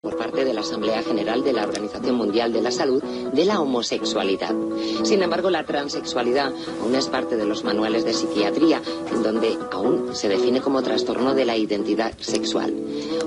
por parte de la Asamblea General de la Organización Mundial de la Salud de la homosexualidad. Sin embargo, la transexualidad aún es parte de los manuales de psiquiatría, en donde aún se define como trastorno de la identidad sexual.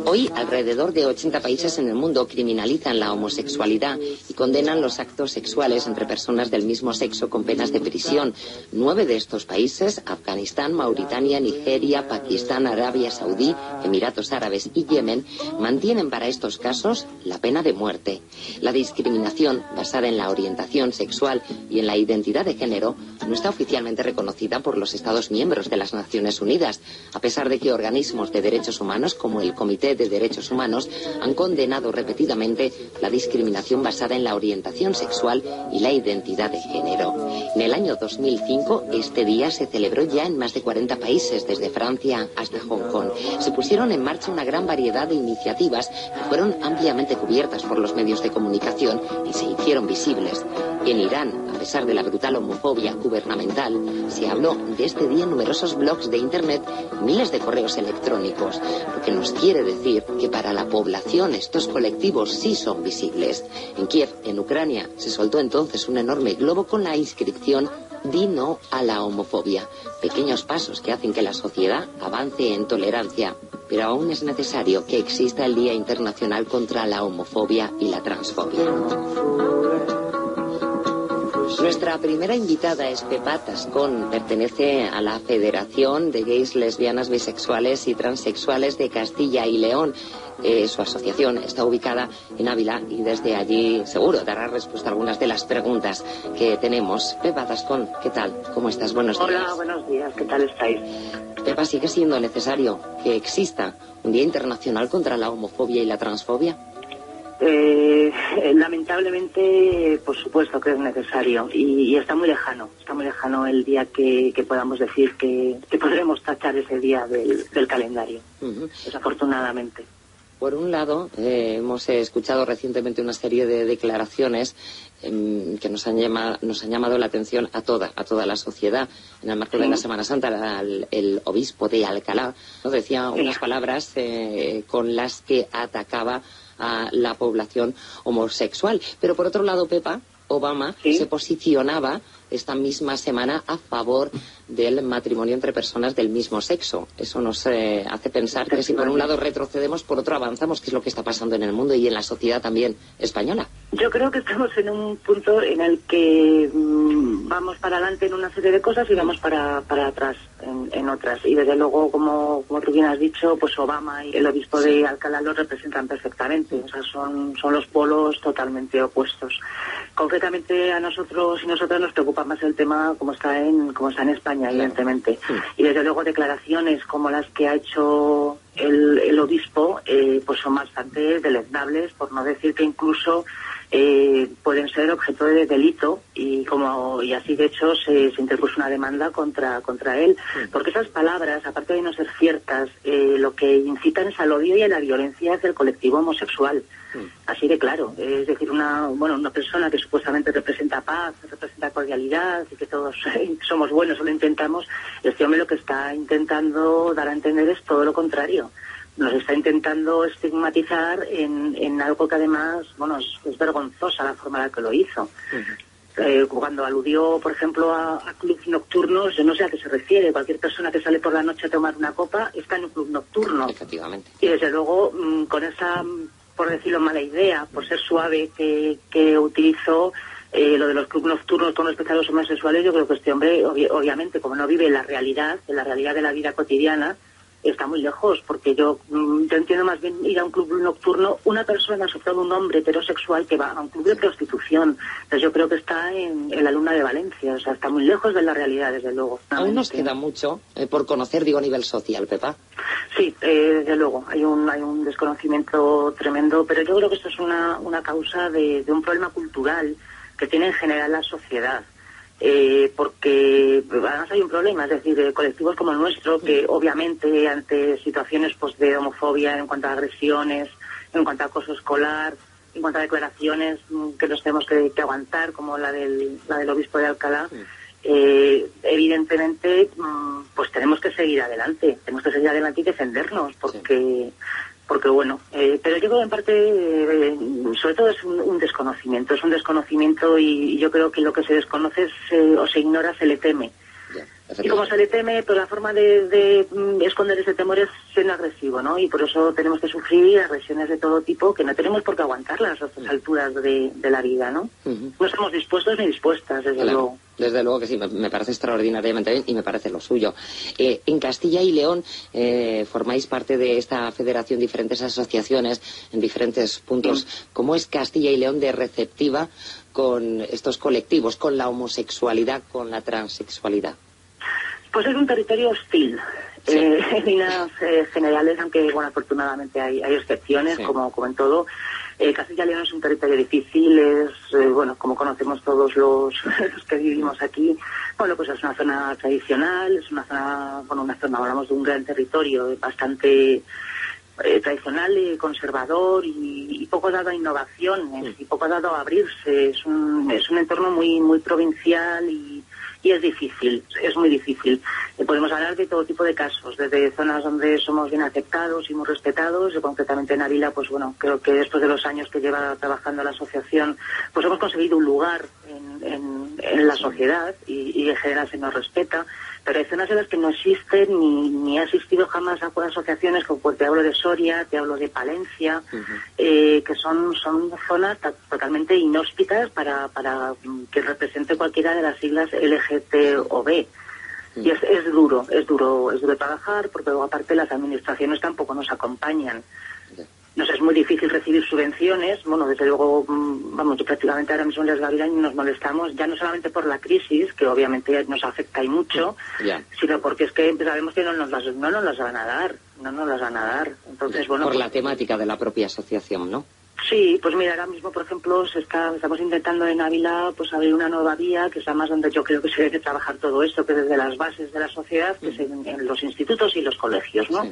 Hoy, alrededor de 80 países en el mundo criminalizan la homosexualidad y condenan los actos sexuales entre personas del mismo sexo con penas de prisión. 9 de estos países, Afganistán, Mauritania, Nigeria, Pakistán, Arabia Saudí, Emiratos Árabes y Yemen, mantienen para estos casos la pena de muerte. La discriminación basada en la orientación sexual y en la identidad de género no está oficialmente reconocida por los Estados miembros de las Naciones Unidas, a pesar de que organismos de derechos humanos como el Comité de Derechos Humanos han condenado repetidamente la discriminación basada en la orientación sexual y la identidad de género. En el año 2005, este día se celebró ya en más de 40 países, desde Francia hasta Hong Kong. Se pusieron en marcha una gran variedad de iniciativas que fueron ampliamente cubiertas por los medios de comunicación y se hicieron visibles. En Irán, a pesar de la brutal homofobia gubernamental, se habló de este día en numerosos blogs de internet y miles de correos electrónicos, lo que nos quiere decir que para la población estos colectivos sí son visibles. En Kiev, en Ucrania, se soltó entonces un enorme globo con la inscripción "Di no a la homofobia". Pequeños pasos que hacen que la sociedad avance en tolerancia. Pero aún es necesario que exista el Día Internacional contra la Homofobia y la Transfobia. Nuestra primera invitada es Pepa Tascón. Pertenece a la Federación de Gays, Lesbianas, Bisexuales y Transexuales de Castilla y León. Su asociación está ubicada en Ávila y desde allí seguro dará respuesta a algunas de las preguntas que tenemos. Pepa Tascón, ¿qué tal? ¿Cómo estás? Buenos días. Hola, buenos días. ¿Qué tal estáis? Pepa, ¿sigue siendo necesario que exista un Día Internacional contra la Homofobia y la Transfobia? Lamentablemente, por supuesto que es necesario y está muy lejano el día que podamos decir que podremos tachar ese día del calendario, desafortunadamente. Por un lado, hemos escuchado recientemente una serie de declaraciones que nos han llamado la atención a toda la sociedad. En el marco de la Semana Santa, el obispo de Alcalá nos decía unas palabras con las que atacaba a la población homosexual. Pero por otro lado, Pepa, Obama se posicionaba esta misma semana a favor del matrimonio entre personas del mismo sexo. Eso nos hace pensar que si por un lado retrocedemos, por otro avanzamos, que es lo que está pasando en el mundo y en la sociedad también española. Yo creo que estamos en un punto en el que vamos para adelante en una serie de cosas y vamos para atrás en otras. Y desde luego, como tú bien has dicho, pues Obama y el obispo de Alcalá lo representan perfectamente. O sea, son los polos totalmente opuestos. Concretamente a nosotros y nosotras nos preocupa más el tema como está en España, evidentemente. Y desde luego declaraciones como las que ha hecho el obispo pues son bastante deleznables, por no decir que incluso pueden ser objeto de delito y así de hecho se interpuso una demanda contra él, porque esas palabras, aparte de no ser ciertas, lo que incitan es al odio y a la violencia hacia el colectivo homosexual. Así de claro, es decir, una persona que supuestamente representa paz, representa cordialidad y que todos somos buenos o lo intentamos, este hombre lo que está intentando dar a entender es todo lo contrario. Nos está intentando estigmatizar en algo que además, es vergonzosa la forma en la que lo hizo. Cuando aludió, por ejemplo, a clubs nocturnos, yo no sé a qué se refiere. Cualquier persona que sale por la noche a tomar una copa está en un club nocturno. Efectivamente. Y desde luego, con esa, por decirlo, mala idea, por ser suave que utilizó lo de los clubs nocturnos con respecto a los homosexuales, yo creo que este hombre, obviamente, como no vive en la realidad de la vida cotidiana, está muy lejos, porque yo entiendo más bien ir a un club nocturno una persona, sobre todo un hombre heterosexual, que va a un club de prostitución. Entonces yo creo que está en la Luna de Valencia, o sea, está muy lejos de la realidad, desde luego. Aún nos queda mucho por conocer, digo, a nivel social, Pepa. Sí, desde luego, hay un desconocimiento tremendo, pero yo creo que esto es una causa de un problema cultural que tiene en general la sociedad. Porque además hay un problema, es decir, colectivos como el nuestro, que obviamente ante situaciones pues de homofobia en cuanto a agresiones, en cuanto a acoso escolar, en cuanto a declaraciones que nos tenemos que aguantar, como la del obispo de Alcalá, evidentemente pues tenemos que seguir adelante y defendernos, porque porque bueno, pero yo creo que en parte, sobre todo es un desconocimiento y yo creo que lo que se desconoce o se ignora se le teme. Y como se le teme, pues la forma de esconder ese temor es siendo agresivo, ¿no? Y por eso tenemos que sufrir agresiones de todo tipo que no tenemos por qué aguantarlas a estas alturas de la vida, ¿no? No estamos dispuestos ni dispuestas, desde luego. Desde luego que sí, me parece extraordinariamente bien y me parece lo suyo. En Castilla y León formáis parte de esta federación, diferentes asociaciones en diferentes puntos. ¿Cómo es Castilla y León de receptiva con estos colectivos, con la homosexualidad, con la transexualidad? Pues es un territorio hostil, en líneas generales, aunque bueno, afortunadamente hay excepciones, como en todo. Castilla y León es un territorio difícil, bueno, como conocemos todos los que vivimos aquí, bueno, pues es una zona tradicional, es una zona, hablamos de un gran territorio bastante tradicional, conservador y poco dado a innovaciones y poco dado a abrirse. Es un entorno muy provincial y es difícil, es muy difícil. Podemos hablar de todo tipo de casos, desde zonas donde somos bien aceptados y muy respetados, concretamente en Ávila, pues bueno, creo que después de los años que lleva trabajando la asociación, pues hemos conseguido un lugar en la sociedad y en general se nos respeta, pero hay zonas en las que no existen ni ha existido jamás asociaciones, como pues, te hablo de Soria, te hablo de Palencia, que son zonas totalmente inhóspitas para que represente cualquiera de las siglas LGT o B. Y es duro trabajar, porque luego aparte las administraciones tampoco nos acompañan. Nos es muy difícil recibir subvenciones. Bueno, desde luego, vamos, prácticamente ahora mismo en Les Gávila nos molestamos, ya no solamente por la crisis, que obviamente nos afecta y mucho, sino porque es que sabemos que no nos las van a dar. Entonces, bueno, por la temática de la propia asociación, ¿no? Sí, pues mira, ahora mismo, por ejemplo, estamos intentando en Ávila pues abrir una nueva vía, que es además donde yo creo que se debe trabajar todo esto, que desde las bases de la sociedad, que es en los institutos y los colegios, ¿no? Sí.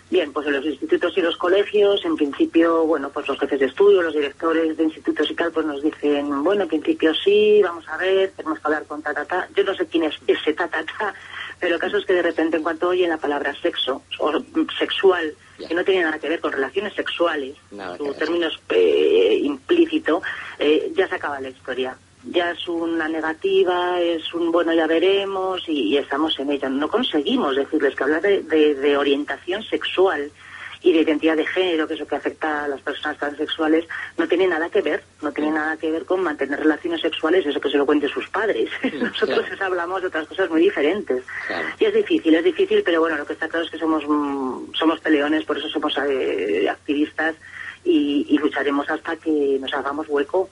Bien, pues en los institutos y los colegios, en principio, bueno, pues los jefes de estudio, los directores de institutos y tal, pues nos dicen, bueno, en principio sí, vamos a ver, tenemos que hablar con ta. Yo no sé quién es ese ta, pero el caso es que de repente, en cuanto oyen la palabra sexo o sexual, que no tiene nada que ver con relaciones sexuales, su término implícito, ya se acaba la historia. Ya es una negativa, es un bueno, ya veremos, y estamos en ello. No conseguimos decirles que hablar de orientación sexual y de identidad de género, que es lo que afecta a las personas transexuales, no tiene nada que ver con mantener relaciones sexuales, eso que se lo cuenten sus padres. Nosotros hablamos de otras cosas muy diferentes. Y es difícil, pero bueno, lo que está claro es que somos peleones, por eso somos activistas y lucharemos hasta que nos hagamos hueco.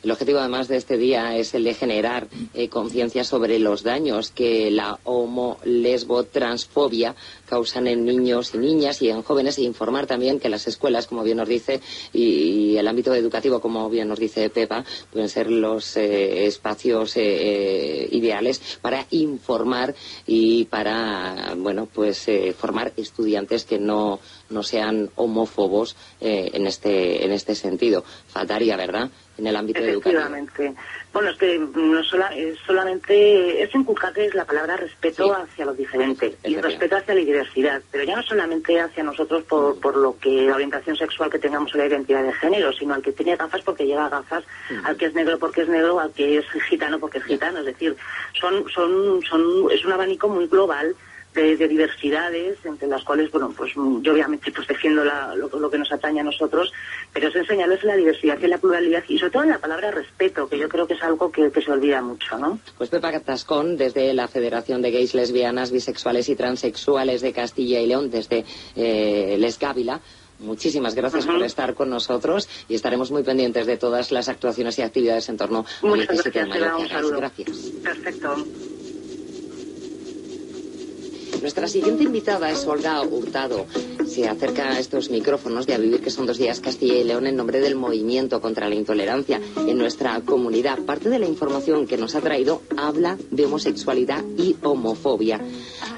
El objetivo además de este día es el de generar conciencia sobre los daños que la homo-lesbo-transfobia causan en niños y niñas y en jóvenes, e informar también que las escuelas, como bien nos dice, y el ámbito educativo, como bien nos dice Pepa, pueden ser los espacios ideales para informar y para, bueno, pues formar estudiantes que no sean homófobos en este sentido. Faltaría, ¿verdad?, en el ámbito educativo. Efectivamente. Bueno, es que no solamente es inculcarles la palabra respeto hacia lo diferente y respeto hacia la diversidad, pero ya no solamente hacia nosotros por lo que la orientación sexual que tengamos o la identidad de género, sino al que tiene gafas porque lleva gafas, al que es negro porque es negro, al que es gitano porque es gitano. Es decir, es un abanico muy global de diversidades, entre las cuales, bueno, pues yo obviamente pues defiendo lo que nos atañe a nosotros, pero es enseñarles la diversidad y la pluralidad, y sobre todo en la palabra respeto, que yo creo que es algo que se olvida mucho, ¿no? Pues Pepa Tascón, desde la Federación de Gays, Lesbianas, Bisexuales y Transexuales de Castilla y León, desde Les Gávila, muchísimas gracias por estar con nosotros, y estaremos muy pendientes de todas las actuaciones y actividades en torno al 17 de mayo. Gracias. Perfecto. Nuestra siguiente invitada es Olga Hurtado. Se acerca a estos micrófonos de A Vivir, que son 2 días Castilla y León, en nombre del movimiento contra la intolerancia en nuestra comunidad. Parte de la información que nos ha traído habla de homosexualidad y homofobia.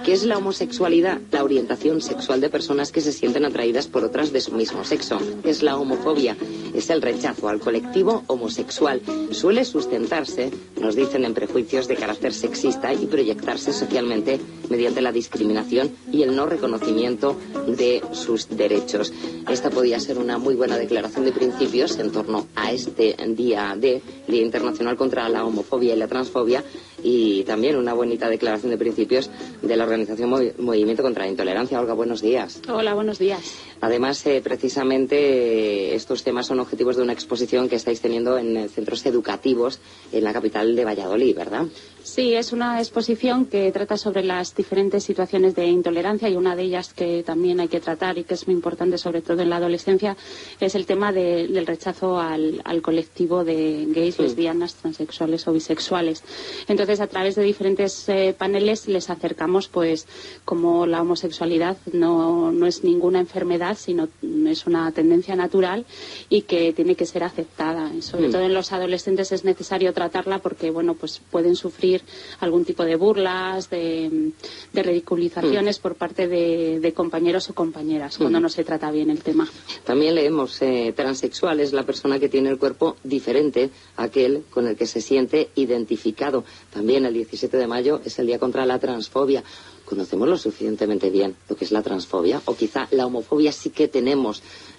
¿Qué es la homosexualidad? La orientación sexual de personas que se sienten atraídas por otras de su mismo sexo. ¿Qué es la homofobia? Es el rechazo al colectivo homosexual. Suele sustentarse, nos dicen, en prejuicios de carácter sexista y proyectarse socialmente mediante la discriminación y el no reconocimiento de sus derechos. Esta podía ser una muy buena declaración de principios en torno a este Día Internacional contra la Homofobia y la Transfobia, y también una bonita declaración de principios de la organización Movimiento contra la Intolerancia. Olga, buenos días. Hola, buenos días. Además, precisamente estos temas son objetivos de una exposición que estáis teniendo en centros educativos en la capital de Valladolid, ¿verdad? Sí, es una exposición que trata sobre las diferentes situaciones de intolerancia, y una de ellas que también hay que tratar y que es muy importante, sobre todo en la adolescencia, es el tema del rechazo al colectivo de gays, lesbianas, transexuales o bisexuales. Entonces, a través de diferentes paneles les acercamos, pues, como la homosexualidad no es ninguna enfermedad, sino es una tendencia natural y que tiene que ser aceptada. Y sobre todo en los adolescentes es necesario tratarla porque, bueno, pues pueden sufrir algún tipo de burlas, de ridiculizaciones por parte de compañeros o compañeras cuando no se trata bien el tema. También leemos transexual es la persona que tiene el cuerpo diferente a aquel con el que se siente identificado. También el 17 de mayo es el Día contra la Transfobia. ¿Conocemos lo suficientemente bien lo que es la transfobia? O quizá la homofobia sí que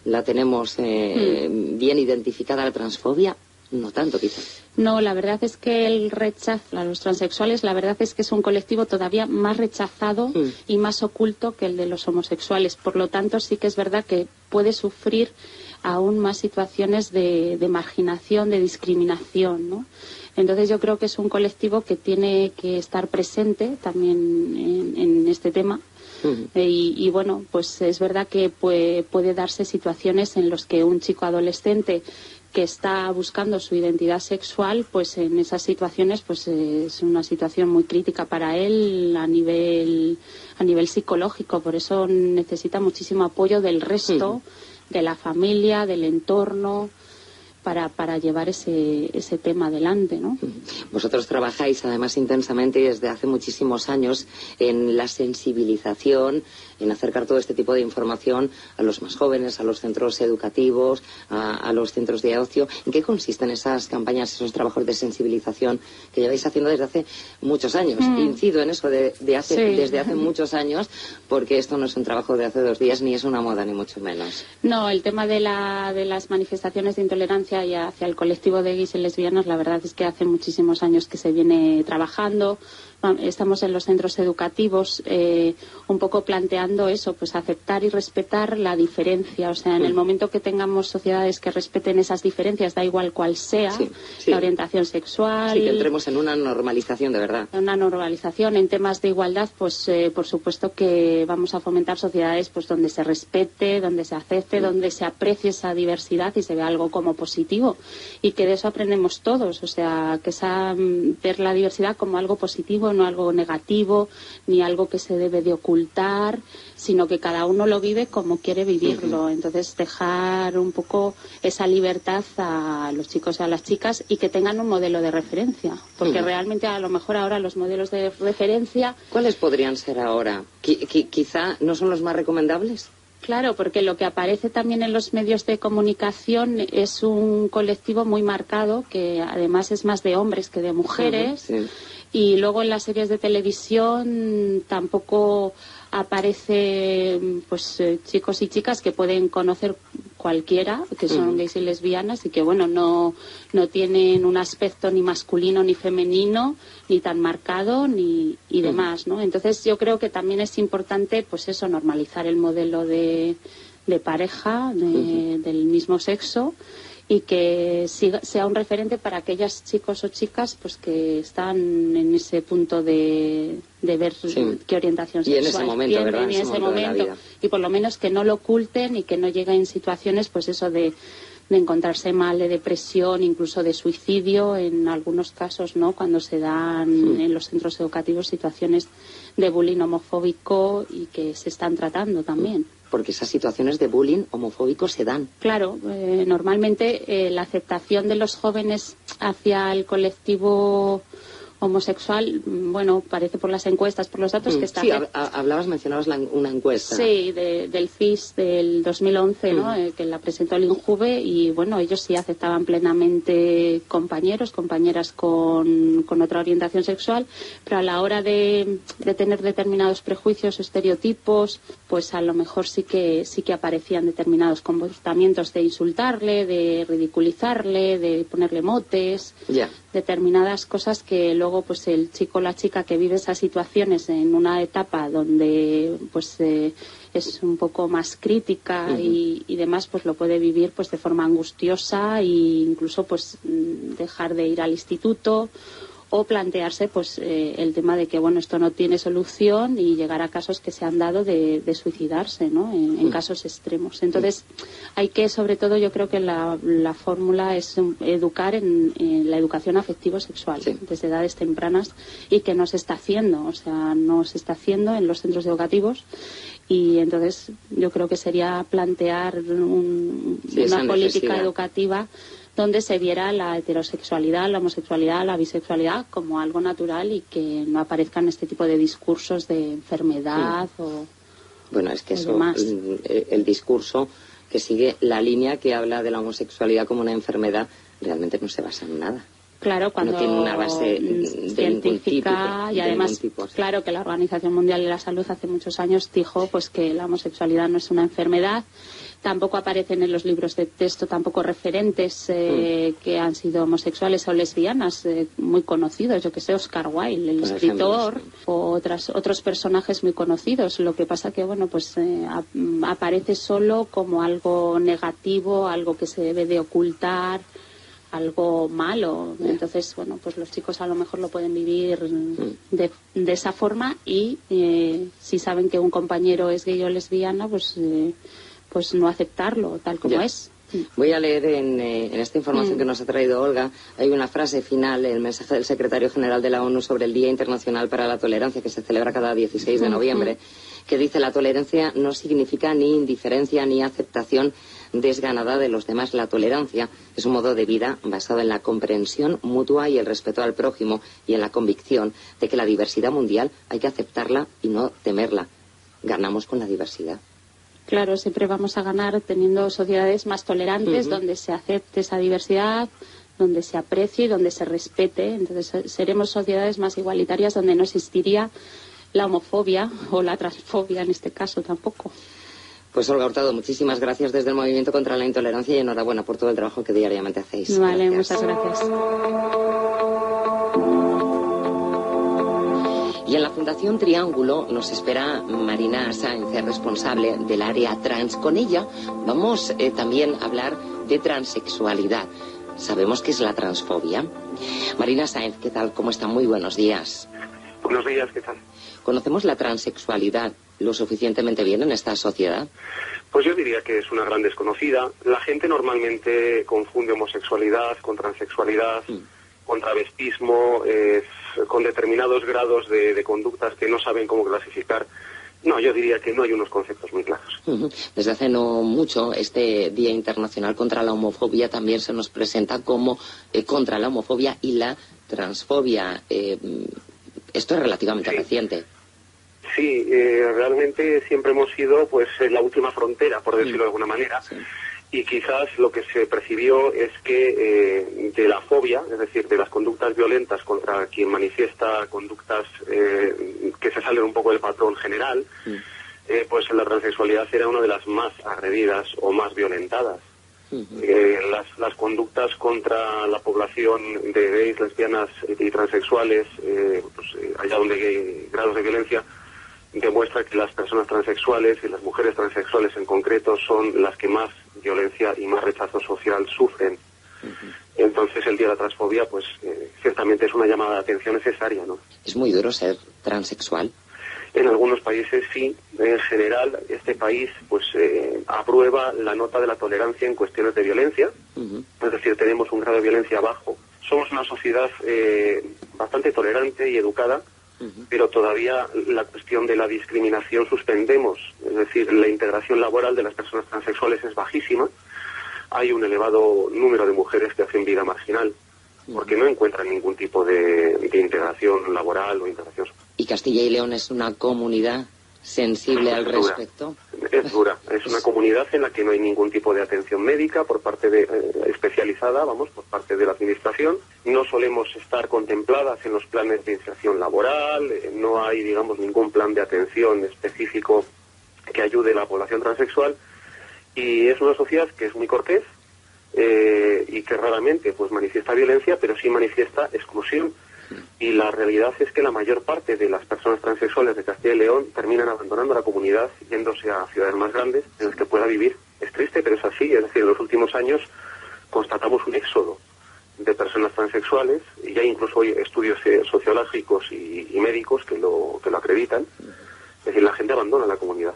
la tenemos bien identificada, la transfobia no tanto, quizá. No, la verdad es que el rechazo a los transexuales, la verdad es que es un colectivo todavía más rechazado y más oculto que el de los homosexuales. Por lo tanto, sí que es verdad que puede sufrir aún más situaciones de marginación, de discriminación, ¿no? Entonces yo creo que es un colectivo que tiene que estar presente también en este tema. Y bueno, pues es verdad que puede darse situaciones en las que un chico adolescente que está buscando su identidad sexual, pues en esas situaciones pues es una situación muy crítica para él a nivel psicológico. Por eso necesita muchísimo apoyo del resto, de la familia, del entorno, para llevar ese tema adelante, ¿no? Vosotros trabajáis además intensamente y desde hace muchísimos años en la sensibilización, en acercar todo este tipo de información a los más jóvenes, a los centros educativos, a los centros de ocio. ¿En qué consisten esas campañas, esos trabajos de sensibilización que lleváis haciendo desde hace muchos años? Incido en eso desde hace muchos años, porque esto no es un trabajo de hace 2 días, ni es una moda, ni mucho menos. No, el tema de las manifestaciones de intolerancia y hacia el colectivo de gays y lesbianas, la verdad es que hace muchísimos años que se viene trabajando. Estamos en los centros educativos un poco planteando eso, pues aceptar y respetar la diferencia. O sea, en el momento que tengamos sociedades que respeten esas diferencias, da igual cuál sea, la orientación sexual. Sí, que entremos en una normalización de verdad. Una normalización. En temas de igualdad, pues por supuesto que vamos a fomentar sociedades pues donde se respete, donde se acepte, donde se aprecie esa diversidad y se vea algo como positivo. Y que de eso aprendemos todos. O sea, que ver la diversidad como algo positivo, no algo negativo, ni algo que se debe de ocultar, sino que cada uno lo vive como quiere vivirlo. Entonces, dejar un poco esa libertad a los chicos y a las chicas y que tengan un modelo de referencia. Porque realmente, a lo mejor ahora los modelos de referencia... ¿Cuáles podrían ser ahora? ¿Quizá no son los más recomendables? Claro, porque lo que aparece también en los medios de comunicación es un colectivo muy marcado, que además es más de hombres que de mujeres. Y luego en las series de televisión tampoco aparece pues chicos y chicas que pueden conocer cualquiera, que son gays y lesbianas, y que bueno, no tienen un aspecto ni masculino ni femenino, ni tan marcado, y demás, ¿no? Entonces yo creo que también es importante, pues eso, normalizar el modelo de pareja del mismo sexo, y que sea un referente para aquellos chicos o chicas pues que están en ese punto de ver qué orientación sexual y en ese momento, tienen, ¿verdad? En ese momento, y por lo menos que no lo oculten y que no lleguen en situaciones pues eso de encontrarse mal, de depresión, incluso de suicidio en algunos casos, ¿no? Cuando se dan en los centros educativos situaciones de bullying homofóbico y que se están tratando también. Porque esas situaciones de bullying homofóbico se dan. Claro, normalmente la aceptación de los jóvenes hacia el colectivo homosexual, bueno, parece por las encuestas, por los datos que está... Sí, mencionabas una encuesta. Sí, del CIS del 2011, ¿no? Que la presentó el INJUVE, y bueno, ellos sí aceptaban plenamente compañeras con otra orientación sexual, pero a la hora de tener determinados prejuicios o estereotipos, pues a lo mejor sí que aparecían determinados comportamientos de insultarle, de ridiculizarle, de ponerle motes, determinadas cosas que luego pues el chico o la chica que vive esas situaciones en una etapa donde pues es un poco más crítica y demás, pues lo puede vivir pues de forma angustiosa e incluso pues dejar de ir al instituto o plantearse pues el tema de que bueno, esto no tiene solución y llegar a casos que se han dado de suicidarse, ¿no? En casos extremos. Entonces hay que, sobre todo, yo creo que la fórmula es educar en la educación afectivo-sexual desde edades tempranas, y que no se está haciendo, o sea, no se está haciendo en los centros educativos. Y entonces yo creo que sería plantear una política educativa donde se viera la heterosexualidad, la homosexualidad, la bisexualidad como algo natural, y que no aparezcan este tipo de discursos de enfermedad o... Bueno, es que eso, el discurso que sigue la línea que habla de la homosexualidad como una enfermedad, realmente no se basa en nada. Claro, cuando no tiene una base científica y además, claro, que la Organización Mundial de la Salud hace muchos años dijo pues que la homosexualidad no es una enfermedad. Tampoco aparecen en los libros de texto tampoco referentes que han sido homosexuales o lesbianas muy conocidos, yo que sé, Oscar Wilde, el escritor, o otros personajes muy conocidos. Lo que pasa que bueno, pues aparece solo como algo negativo, algo que se debe de ocultar, algo malo. Entonces, bueno, pues los chicos a lo mejor lo pueden vivir de esa forma, y si saben que un compañero es gay o lesbiana, pues no aceptarlo tal como es. Voy a leer en esta información que nos ha traído Olga, hay una frase final, el mensaje del secretario general de la ONU sobre el Día Internacional para la Tolerancia, que se celebra cada 16 de noviembre, que dice: la tolerancia no significa ni indiferencia ni aceptación desganada de los demás. La tolerancia es un modo de vida basado en la comprensión mutua y el respeto al prójimo, y en la convicción de que la diversidad mundial hay que aceptarla y no temerla. Ganamos con la diversidad. Claro, siempre vamos a ganar teniendo sociedades más tolerantes, donde se acepte esa diversidad, donde se aprecie y donde se respete. Entonces seremos sociedades más igualitarias, donde no existiría la homofobia o la transfobia en este caso tampoco. Pues Olga Hurtado, muchísimas gracias desde el Movimiento contra la Intolerancia, y enhorabuena por todo el trabajo que diariamente hacéis. Vale, muchas gracias. Y en la Fundación Triángulo nos espera Marina Sáenz, responsable del área trans. Con ella vamos también a hablar de transexualidad. Sabemos que es la transfobia. Marina Sáenz, ¿qué tal? ¿Cómo está? Muy buenos días. Buenos días, ¿qué tal? ¿Conocemos la transexualidad lo suficientemente bien en esta sociedad? Pues yo diría que es una gran desconocida. La gente normalmente confunde homosexualidad con transexualidad, con travestismo, con determinados grados de conductas que no saben cómo clasificar. No, yo diría que no hay unos conceptos muy claros. Desde hace no mucho, este Día Internacional contra la Homofobia también se nos presenta como contra la homofobia y la transfobia. Esto es relativamente reciente. Sí, realmente siempre hemos sido pues la última frontera, por decirlo de alguna manera. Sí. Y quizás lo que se percibió es que de la fobia, es decir, de las conductas violentas contra quien manifiesta conductas que se salen un poco del patrón general, pues la transexualidad era una de las más agredidas o más violentadas. Las conductas contra la población de gays, lesbianas y transexuales, allá donde hay grados de violencia, demuestra que las personas transexuales y las mujeres transexuales en concreto son las que más violencia y más rechazo social sufren. Entonces el Día de la Transfobia pues ciertamente es una llamada de atención necesaria, ¿no? ¿Es muy duro ser transexual? En algunos países sí. En general este país pues aprueba la nota de la tolerancia en cuestiones de violencia, es decir, tenemos un grado de violencia bajo. Somos una sociedad bastante tolerante y educada, pero todavía la cuestión de la discriminación suspendemos, es decir, la integración laboral de las personas transexuales es bajísima. Hay un elevado número de mujeres que hacen vida marginal. porque no encuentran ningún tipo de integración laboral o integración social. ¿Y Castilla y León es una comunidad sensible al respecto? Es dura, es una comunidad en la que no hay ningún tipo de atención médica por parte de especializada, por parte de la administración. No solemos estar contempladas en los planes de inserción laboral, no hay, digamos, ningún plan de atención específico que ayude a la población transexual, y es una sociedad que es muy cortés y que raramente pues manifiesta violencia, pero sí manifiesta exclusión. Y la realidad es que la mayor parte de las personas transexuales de Castilla y León terminan abandonando la comunidad, yéndose a ciudades más grandes en las que pueda vivir. Es triste, pero es así. Es decir, en los últimos años constatamos un éxodo de personas transexuales, y hay incluso hoy estudios sociológicos y médicos que lo acreditan. Es decir, la gente abandona la comunidad.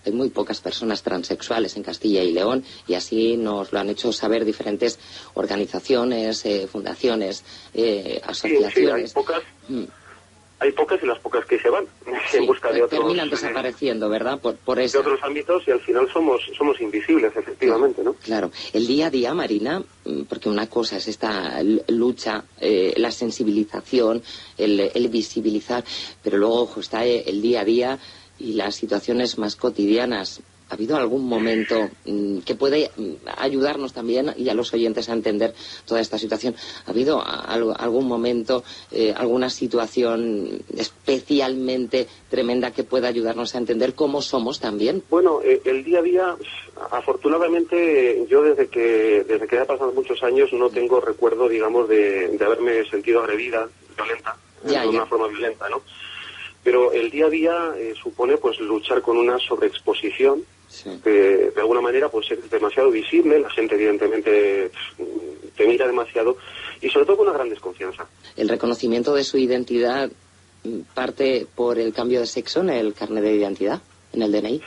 Hay muy pocas personas transexuales en Castilla y León, y así nos lo han hecho saber diferentes organizaciones, fundaciones, asociaciones. Sí, hay pocas, y las pocas que se van en busca de otros... Terminan desapareciendo, ¿verdad? Por eso. De otros ámbitos, y al final somos invisibles, efectivamente, ¿no? Claro. El día a día, Marina, porque una cosa es esta lucha, la sensibilización, el visibilizar, pero luego, ojo, está el día a día y las situaciones más cotidianas. ¿Ha habido algún momento que puede ayudarnos también y a los oyentes a entender toda esta situación? ¿Ha habido algún momento, alguna situación especialmente tremenda que pueda ayudarnos a entender cómo somos también? Bueno, el día a día, afortunadamente, yo desde que ha pasado muchos años no tengo recuerdo, digamos, de haberme sentido agredida, violenta, de una forma violenta, ¿no? Pero el día a día supone pues luchar con una sobreexposición, que de alguna manera pues es demasiado visible, la gente evidentemente te mira demasiado, y sobre todo con una gran desconfianza. El reconocimiento de su identidad parte por el cambio de sexo en el carnet de identidad, en el DNI.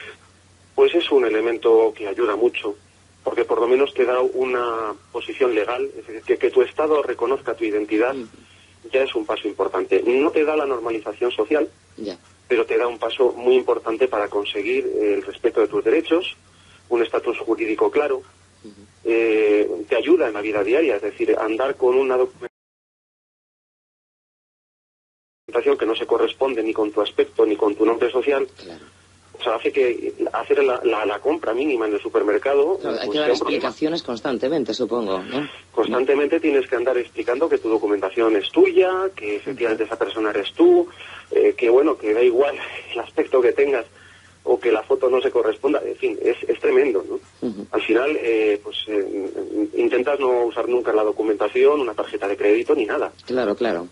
Pues es un elemento que ayuda mucho, porque por lo menos te da una posición legal, es decir, que tu Estado reconozca tu identidad. Ya es un paso importante. No te da la normalización social, pero te da un paso muy importante para conseguir el respeto de tus derechos, un estatus jurídico claro, te ayuda en la vida diaria, es decir, andar con una documentación que no se corresponde ni con tu aspecto ni con tu nombre social. O sea, hace que hacer la compra mínima en el supermercado... Claro, hay que dar explicaciones constantemente, supongo, ¿no? Constantemente tienes que andar explicando que tu documentación es tuya, que efectivamente esa persona eres tú, que bueno, que da igual el aspecto que tengas o que la foto no se corresponda. En fin, es tremendo, ¿no? Al final, intentas no usar nunca la documentación, una tarjeta de crédito, ni nada. Claro, claro.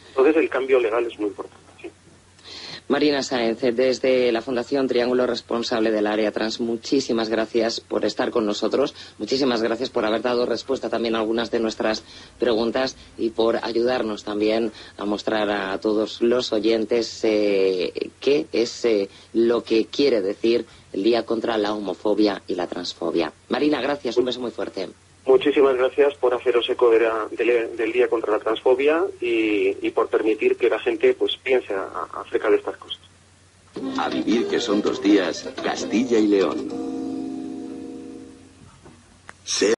Entonces el cambio legal es muy importante. Marina Sáenz, desde la Fundación Triángulo, responsable del área trans, muchísimas gracias por estar con nosotros, muchísimas gracias por haber dado respuesta también a algunas de nuestras preguntas y por ayudarnos también a mostrar a todos los oyentes qué es lo que quiere decir el Día contra la Homofobia y la Transfobia. Marina, gracias, un beso muy fuerte. Muchísimas gracias por haceros eco del Día contra la Transfobia y por permitir que la gente pues piense acerca de estas cosas. A vivir, que son 2 días, Castilla y León.